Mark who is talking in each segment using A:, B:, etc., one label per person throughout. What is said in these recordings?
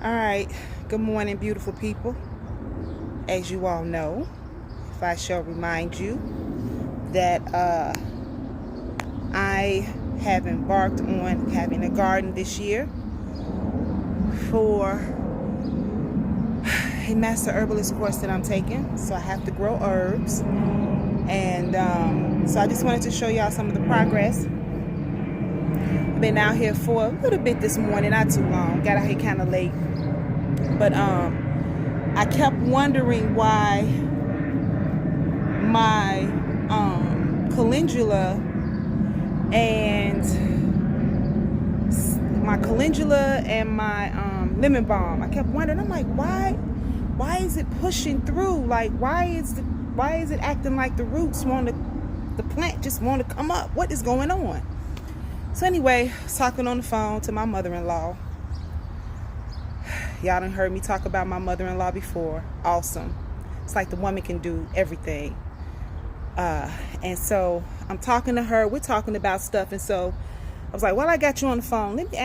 A: All right, good morning, beautiful people. As you all know, if I shall remind you that I have embarked on having a garden this year for a master herbalist course that I'm taking. So I have to grow herbs. And so I just wanted to show y'all some of the progress. I've been out here for a little bit this morning, not too long. Got out here kind of late. But I kept wondering why my calendula and my lemon balm, I kept wondering, I'm like, why is it pushing through? Like, why is it acting like the roots the plant just want to come up? What is going on? So anyway, I was talking on the phone to my mother-in-law. Y'all done heard me talk about my mother-in-law before. Awesome. It's like the woman can do everything. And so I'm talking to her. We're talking about stuff. And so I was like, well, I got you on the phone. Let me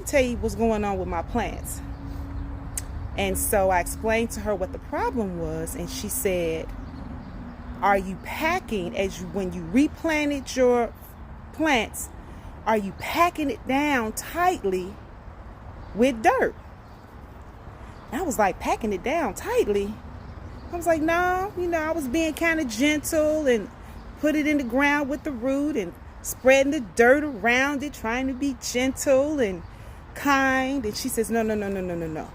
A: tell you what's going on with my plants. And so I explained to her what the problem was. And she said, are you packing, when you replanted your plants, are you packing it down tightly with dirt? And I was like, packing it down tightly? I was like, no, I was being kind of gentle and put it in the ground with the root and spreading the dirt around it, trying to be gentle and kind. And she says, no.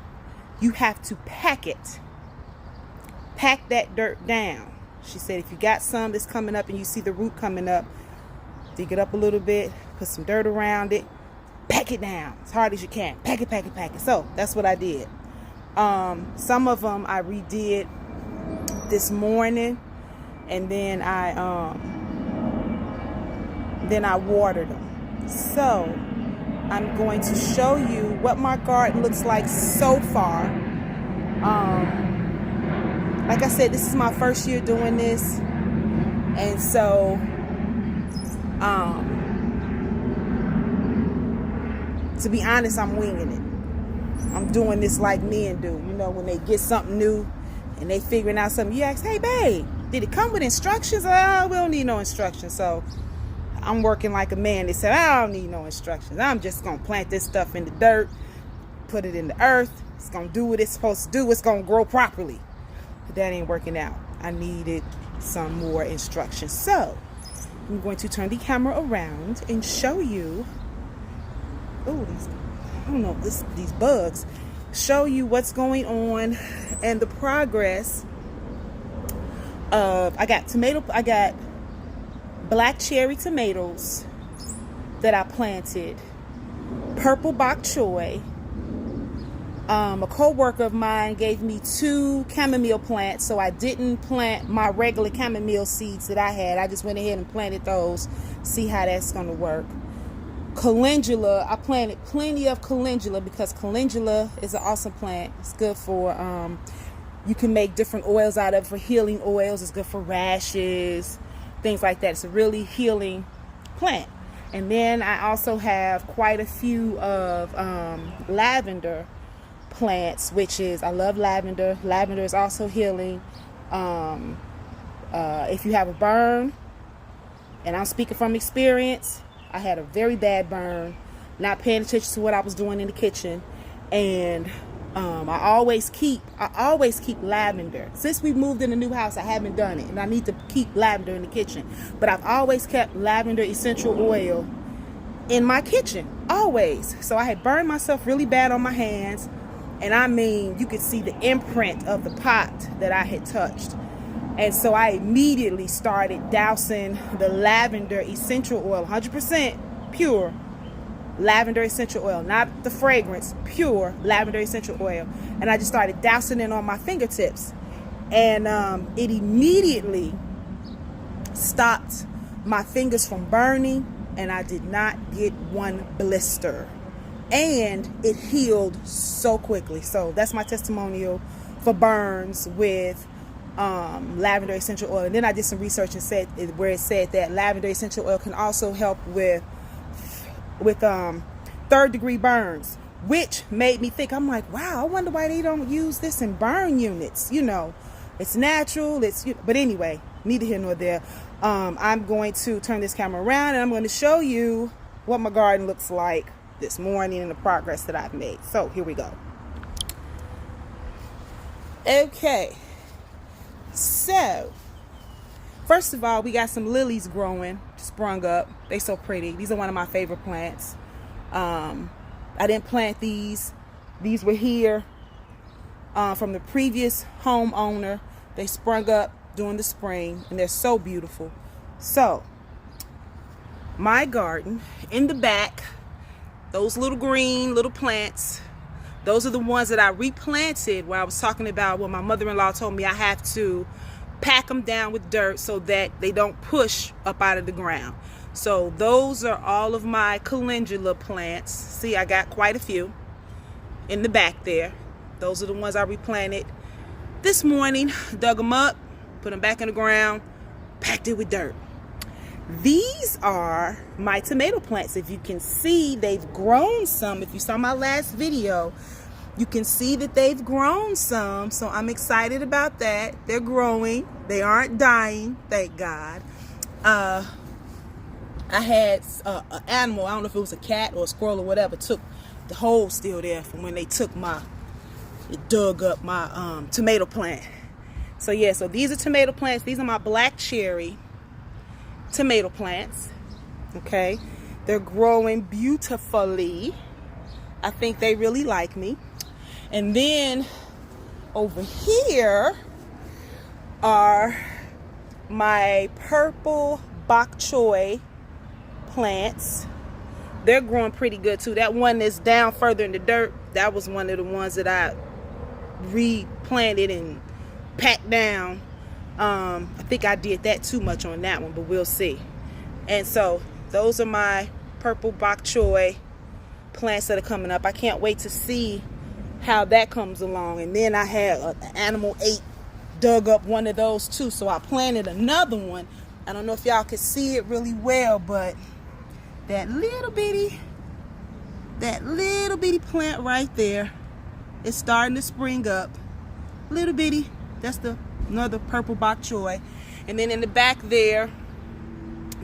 A: You have to pack it. Pack that dirt down. She said, if you got some that's coming up and you see the root coming up, dig it up a little bit, put some dirt around it, pack it down as hard as you can. Pack it. So that's what I did. Some of them I redid this morning, and then I watered them. So I'm going to show you what my garden looks like so far. Like I said, this is my first year doing this, and so to be honest, I'm winging it. I'm doing this like men do. When they get something new and they figuring out something, you ask, hey, babe, did it come with instructions? Oh, we don't need no instructions. So I'm working like a man. They said, I don't need no instructions. I'm just going to plant this stuff in the dirt, put it in the earth. It's going to do what it's supposed to do. It's going to grow properly. But that ain't working out. I needed some more instructions. So I'm going to turn the camera around and show you. These bugs. Show you what's going on and the progress of, I got black cherry tomatoes that I planted, purple bok choy. A co-worker of mine gave me 2 chamomile plants, so I didn't plant my regular chamomile seeds that I had. I just went ahead and planted those, see how that's going to work. Calendula, I planted plenty of calendula because calendula is an awesome plant. It's good for, you can make different oils out of it for healing oils. It's good for rashes, things like that. It's a really healing plant. And then I also have quite a few of lavender plants, which is, I love lavender. Lavender is also healing. If you have a burn, and I'm speaking from experience, I had a very bad burn, not paying attention to what I was doing in the kitchen, and I always keep lavender. Since we moved in a new house, I haven't done it, and I need to keep lavender in the kitchen. But I've always kept lavender essential oil in my kitchen, always. So I had burned myself really bad on my hands, and I mean, you could see the imprint of the pot that I had touched. And so I immediately started dousing the lavender essential oil, 100% pure lavender essential oil, not the fragrance, pure lavender essential oil. And I just started dousing it on my fingertips. And it immediately stopped my fingers from burning, and I did not get one blister. And it healed so quickly. So that's my testimonial for burns with lavender essential oil. And then I did some research and said that lavender essential oil can also help with third degree burns, which made me think, I'm like, wow, I wonder why they don't use this in burn units. You know, it's natural. But anyway, neither here nor there. I'm going to turn this camera around and I'm going to show you what my garden looks like this morning and the progress that I've made. So here we go. Okay. So, first of all, we got some lilies growing, sprung up. They so pretty. These are one of my favorite plants. I didn't plant these. These were here from the previous homeowner. They sprung up during the spring, and they're so beautiful. So, my garden, in the back, those little green little plants, those are the ones that I replanted where I was talking about when my mother-in-law told me I have to pack them down with dirt so that they don't push up out of the ground. So those are all of my calendula plants. See, I got quite a few in the back there. Those are the ones I replanted this morning. Dug them up, put them back in the ground, packed it with dirt. These are my tomato plants. If you can see, they've grown some. If you saw my last video, you can see that they've grown some. So I'm excited about that. They're growing. They aren't dying, thank God. I had an animal, I don't know if it was a cat or a squirrel or whatever, took the hole still there from when they dug up my tomato plant. So yeah, so these are tomato plants. These are my black cherry tomato plants. Okay, they're growing beautifully. I think they really like me. And then over here are my purple bok choy plants. They're growing pretty good too. That one that's down further in the dirt, that was one of the ones that I replanted and packed down. I think I did that too much on that one, but we'll see. And so those are my purple bok choy plants that are coming up. I can't wait to see how that comes along. And then I had an animal dug up one of those too, so I planted another one. I don't know if y'all can see it really well, but that little bitty plant right there is starting to spring up. Little bitty. That's another purple bok choy. And then in the back there,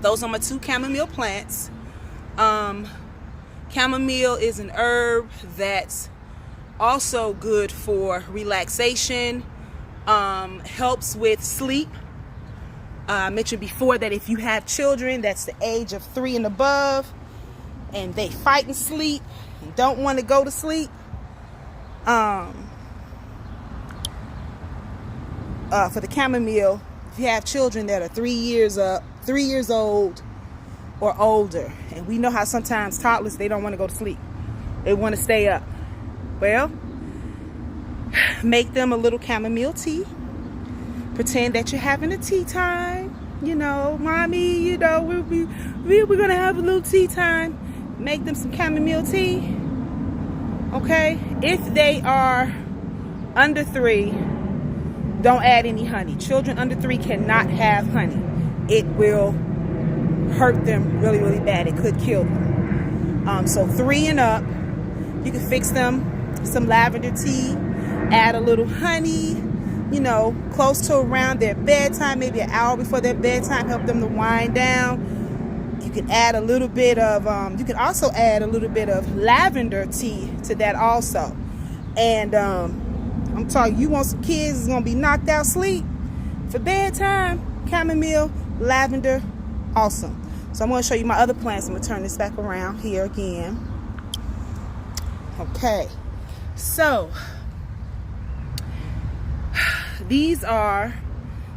A: those are my two chamomile plants. Chamomile is an herb that's also good for relaxation, helps with sleep. I mentioned before that if you have children that's the age of 3 and above and they fight and sleep and don't want to go to sleep, for the chamomile, if you have children that are 3 years old or older, and we know how sometimes toddlers, they don't want to go to sleep, they want to stay up. Well, make them a little chamomile tea. Pretend that you're having a tea time. You know, mommy, you know, we're gonna have a little tea time. Make them some chamomile tea. Okay? If they are under 3, don't add any honey. Children under 3 cannot have honey. It will hurt them really, really bad. It could kill them. So 3 and up, you can fix them some lavender tea, add a little honey, you know, close to around their bedtime, maybe an hour before their bedtime, help them to wind down. You can add a little bit of, you can also add a little bit of lavender tea to that also. And I'm talking, you want some kids that's going to be knocked out sleep for bedtime, chamomile, lavender, awesome. So I'm going to show you my other plants. I'm going to turn this back around here again. Okay. So, these are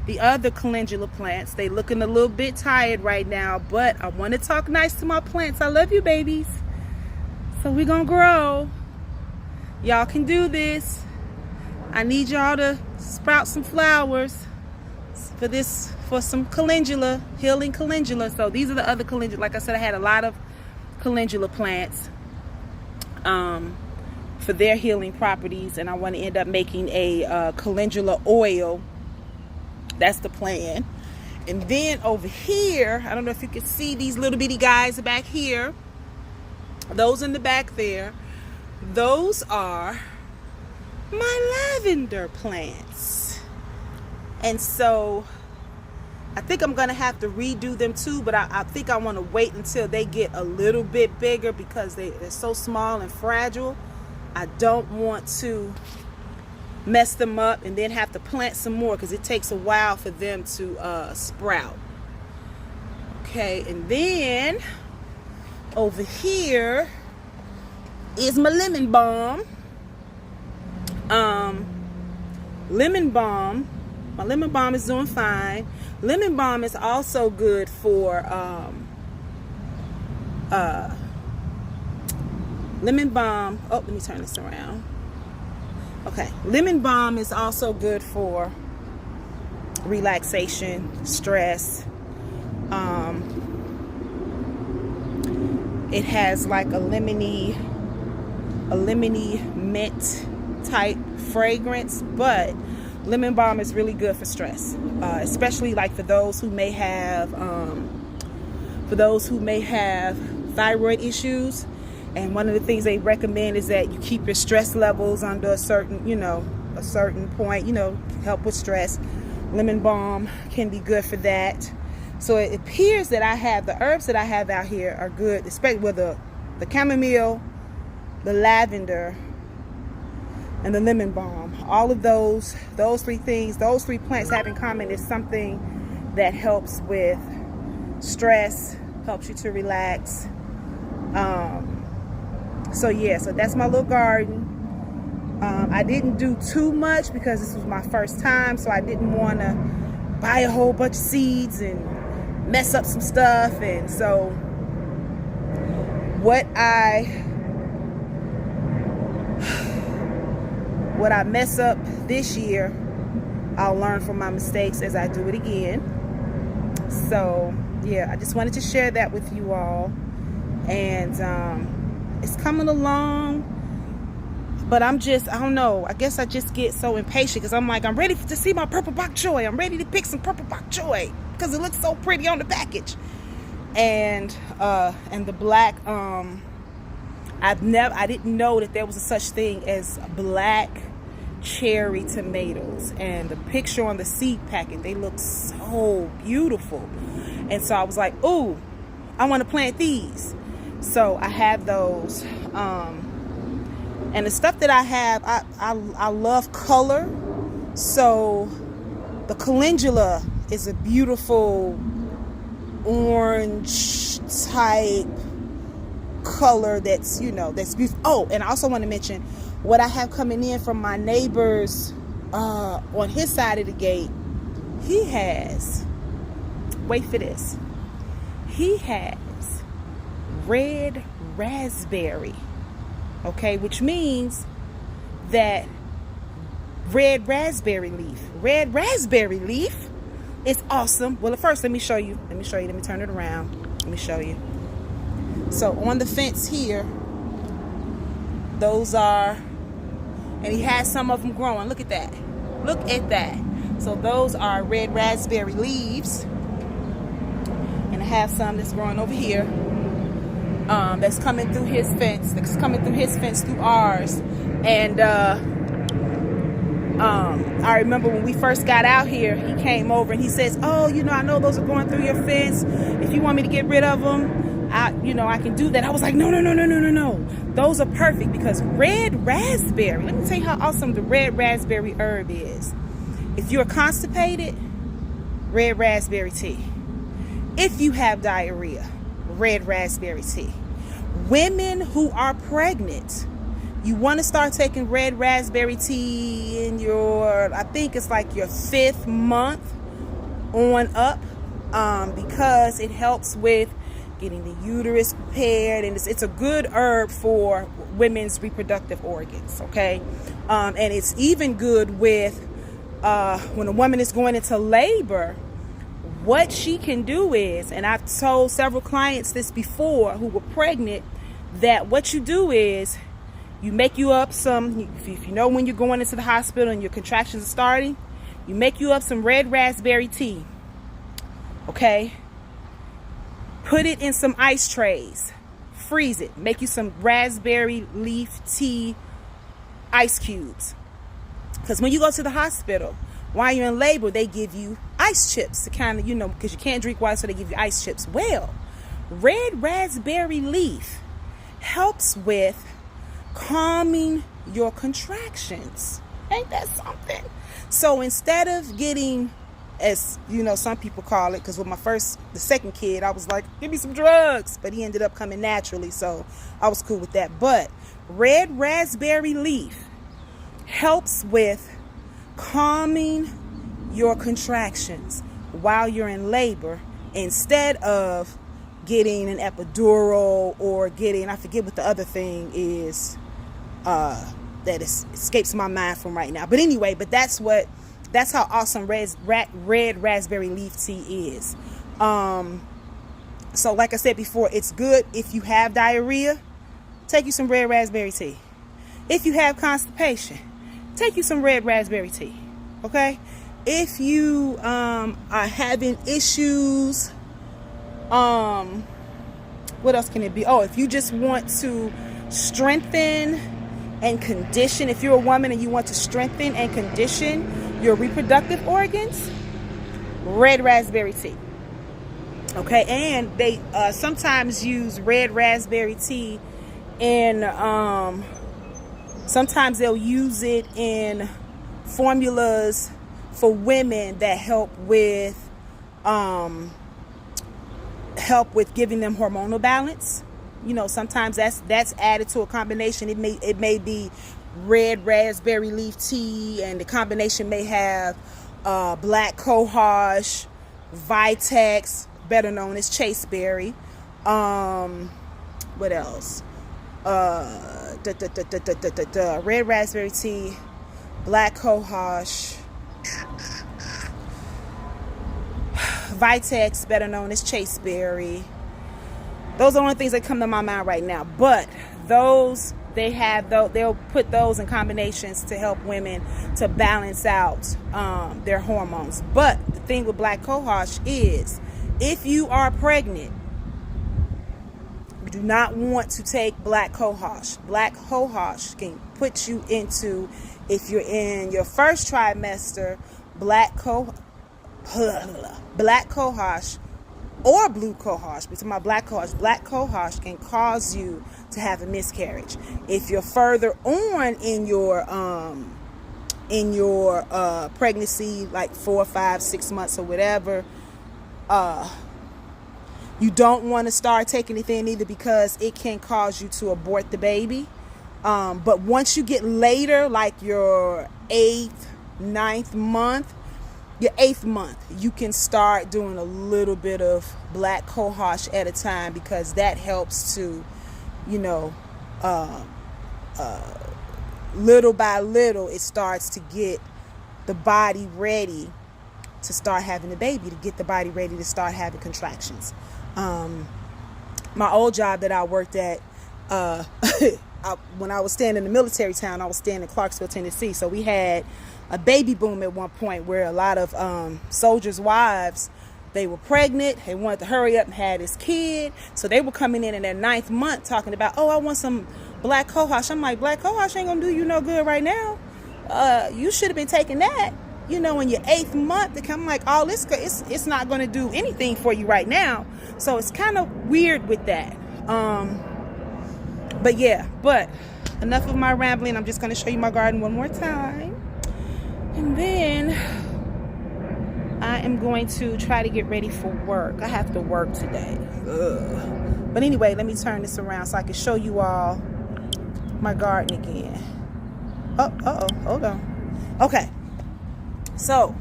A: the other calendula plants. They looking a little bit tired right now, but I want to talk nice to my plants. I love you, babies. So we're going to grow. Y'all can do this. I need y'all to sprout some flowers for some calendula, healing calendula. So these are the other calendula. Like I said, I had a lot of calendula plants for their healing properties, and I want to end up making a calendula oil. That's the plan. And then over here, I don't know if you can see these little bitty guys back here. Those in the back there those are my lavender plants. And so I think I'm gonna have to redo them too, but I think I want to wait until they get a little bit bigger because they're so small and fragile. I don't want to mess them up and then have to plant some more because it takes a while for them to sprout. Okay, and then over here is my lemon balm. Lemon balm. My lemon balm is doing fine. Lemon balm is also good for lemon balm. Oh, let me turn this around. Okay, lemon balm is also good for relaxation, stress. It has like a lemony mint type fragrance, but lemon balm is really good for stress, especially like for those who may have thyroid issues. And one of the things they recommend is that you keep your stress levels under a certain point, help with stress. Lemon balm can be good for that. So it appears that the herbs that I have out here are good, especially with the chamomile, the lavender, and the lemon balm. All of those three plants have in common is something that helps with stress, helps you to relax. So that's my little garden. I didn't do too much because this was my first time, so I didn't want to buy a whole bunch of seeds and mess up some stuff. And so what I mess up this year, I'll learn from my mistakes as I do it again. So I just wanted to share that with you all. And it's coming along, but I don't know, I guess I just get so impatient because I'm like, I'm ready to see my purple bok choy. I'm ready to pick some purple bok choy because it looks so pretty on the package. And the black, I didn't know that there was a such thing as black cherry tomatoes, and the picture on the seed packet, they look so beautiful. And so I was like, ooh, I want to plant these. So I have those, and the stuff that I have, I love color. So the calendula is a beautiful orange type color that's beautiful. Oh, and I also want to mention what I have coming in from my neighbors on his side of the gate. He has, wait for this, he has red raspberry, okay, which means that red raspberry leaf is awesome. Well, at first, let me show you, let me turn it around, let me show you. So on the fence here, those are, and he has some of them growing. Look at that. So those are red raspberry leaves, and I have some that's growing over here. That's coming through his fence. Through ours. And I remember when we first got out here, he came over and he says, oh, I know those are going through your fence. If you want me to get rid of them, I can do that. I was like, no. Those are perfect because red raspberry, let me tell you how awesome the red raspberry herb is. If you're constipated, red raspberry tea. If you have diarrhea, red raspberry tea. Women who are pregnant, you want to start taking red raspberry tea in I think it's like your 5th month on up, because it helps with getting the uterus prepared, and it's a good herb for women's reproductive organs, okay? And it's even good with when a woman is going into labor. What she can do is, and I've told several clients this before who were pregnant, that what you do is you make you up some, if you know when you're going into the hospital and your contractions are starting, you make you up some red raspberry tea, okay? Put it in some ice trays, freeze it. Make you some raspberry leaf tea ice cubes. Because when you go to the hospital, while you're in labor, they give you ice chips to kind of, because you can't drink water, so they give you ice chips. Well, red raspberry leaf helps with calming your contractions. Ain't that something? So instead of getting, as some people call it, because with the second kid, I was like, give me some drugs, but he ended up coming naturally, so I was cool with that. But red raspberry leaf helps with calming your contractions while you're in labor, instead of getting an epidural or getting, I forget what the other thing is that escapes my mind from right now. But anyway, that's how awesome red raspberry leaf tea is. So like I said before, it's good if you have diarrhea, take you some red raspberry tea. If you have constipation, take you some red raspberry tea. Okay? If you are having issues, what else can it be? Oh, if you just want to strengthen and condition, if you're a woman and you want to strengthen and condition your reproductive organs, red raspberry tea. Okay, and they sometimes use red raspberry tea in, sometimes they'll use it in formulas for women that help with giving them hormonal balance. Sometimes that's added to a combination. It may be red raspberry leaf tea, and the combination may have black cohosh, Vitex, better known as chaseberry. What else? Red raspberry tea, black cohosh, Vitex, better known as chaseberry. Those are the only things that come to my mind right now. But they'll put those in combinations to help women to balance out their hormones. But the thing with black cohosh is, if you are pregnant, you do not want to take black cohosh. Black cohosh can put you into, if you're in your first trimester, black cohosh or blue cohosh. We're talking about black cohosh. Black cohosh can cause you to have a miscarriage. If you're further on in your pregnancy, like 4, 5, 6 months or whatever, you don't want to start taking anything either, because it can cause you to abort the baby. But once you get later, like your 8th, 9th month, your 8th month, you can start doing a little bit of black cohosh at a time, because that helps to, little by little, it starts to get the body ready to start having a baby, to get the body ready to start having contractions. My old job that I worked at, when I was staying in the military town, I was staying in Clarksville, Tennessee. So we had a baby boom at one point, where a lot of soldiers' wives, they were pregnant, they wanted to hurry up and have this kid. So they were coming in their 9th month talking about, oh, I want some black cohosh. I'm like, black cohosh ain't gonna do you no good right now. You should have been taking that, in your 8th month. I'm like, oh, it's not gonna do anything for you right now. So it's kind of weird with that. But enough of my rambling. I'm just gonna show you my garden one more time, and then I am going to try to get ready for work. I have to work today. Ugh. But anyway, let me turn this around so I can show you all my garden again. Hold on. Okay. So,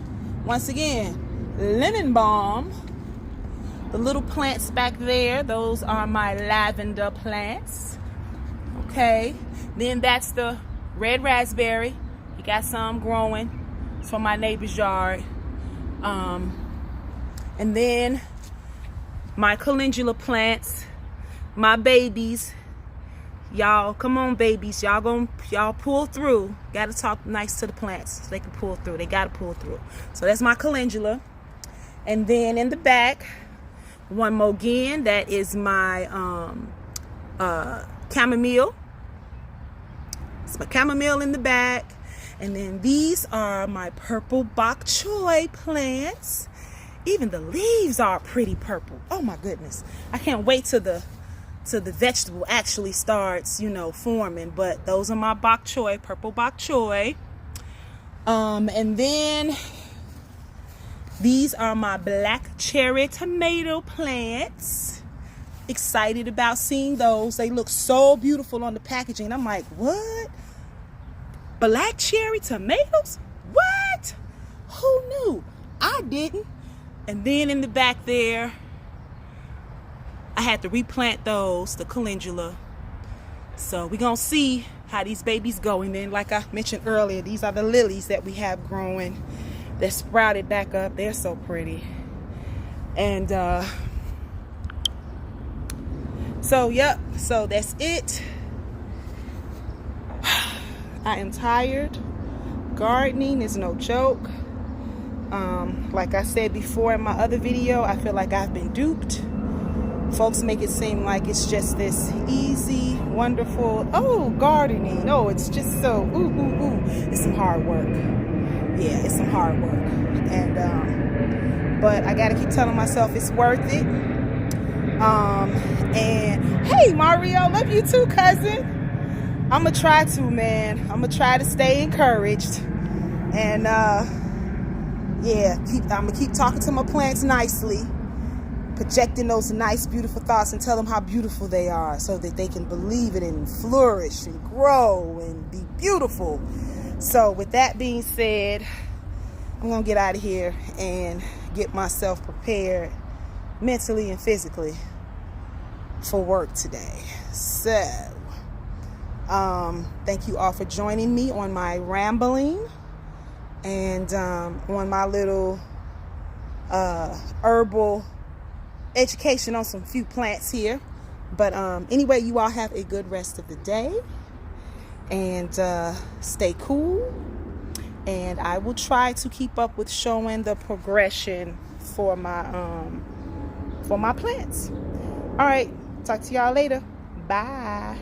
A: once again, lemon balm. The little plants back there, those are my lavender plants. Okay. Then that's the red raspberry. You got some growing from my neighbor's yard. And then my calendula plants, my babies. Y'all, come on, babies. Y'all pull through. Gotta talk nice to the plants so they can pull through. They gotta pull through. So that's my calendula. And then in the back, one more again, that is my chamomile. It's my chamomile in the back. And then these are my purple bok choy plants. Even the leaves are pretty purple. Oh my goodness. I can't wait till the vegetable actually starts, you know, forming. But those are my bok choy, purple bok choy. And then these are my black cherry tomato plants. Excited about seeing those. They look so beautiful on the packaging. I'm like, what? Black cherry tomatoes? What? Who knew? I didn't. And then in the back there, I had to replant those, the calendula. So we're going to see how these babies go. And then, like I mentioned earlier, these are the lilies that we have growing. They're sprouted back up. They're so pretty. And so, yep. So that's it. I am tired. Gardening is no joke. Like I said before in my other video, I feel like I've been duped. Folks make it seem like it's just this easy, wonderful, oh, gardening. Oh, it's just so, It's some hard work. Yeah, it's some hard work. And, but I got to keep telling myself it's worth it. And, hey, Mario, love you too, cousin. I'm going to try to, man. I'm going to try to stay encouraged. And, yeah, I'm going to keep talking to my plants nicely, projecting those nice, beautiful thoughts and tell them how beautiful they are so that they can believe it and flourish and grow and be beautiful. So with that being said, I'm going to get out of here and get myself prepared mentally and physically for work today. So, thank you all for joining me on my rambling and on my little herbal education on some few plants here. But anyway, you all have a good rest of the day and stay cool. And I will try to keep up with showing the progression for my plants. All right, talk to y'all later. Bye.